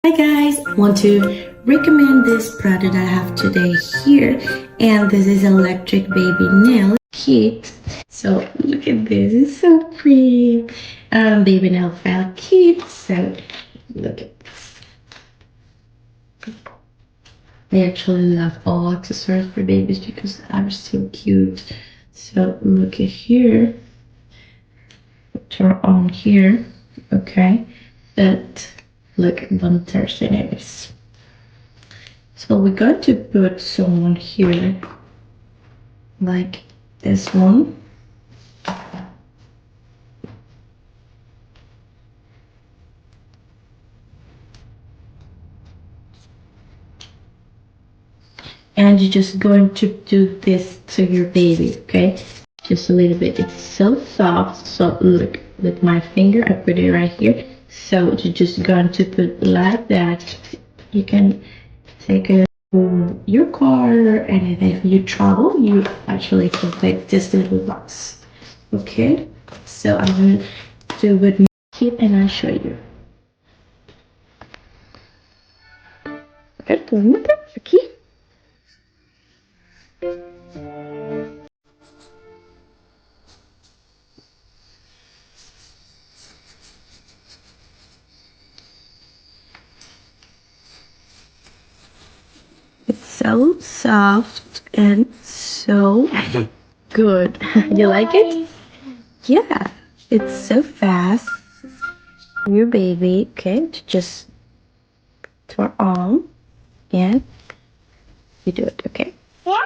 Hi guys, want to recommend this product I have today here, and this is electric baby nail kit. So look at this, it's so pretty. Baby nail file kit. So look at this. I actually love all accessories for babies because they're so cute. So look at here. Turn on here, okay, but look at one Thursday nights. So we're going to put someone here, like this one. And you're just going to do this to your baby, okay? Just a little bit. It's so soft. So look, with my finger, I put it right here. So you're just going to put like that. You can take it to your car, and if you travel, you actually can take this little box. Okay? So I'm going to do with my kit and I'll show you. Aqui. It's so soft and so good. You like it? Yeah, it's so fast. Your baby, okay, just turn on and you do it, okay? Yeah.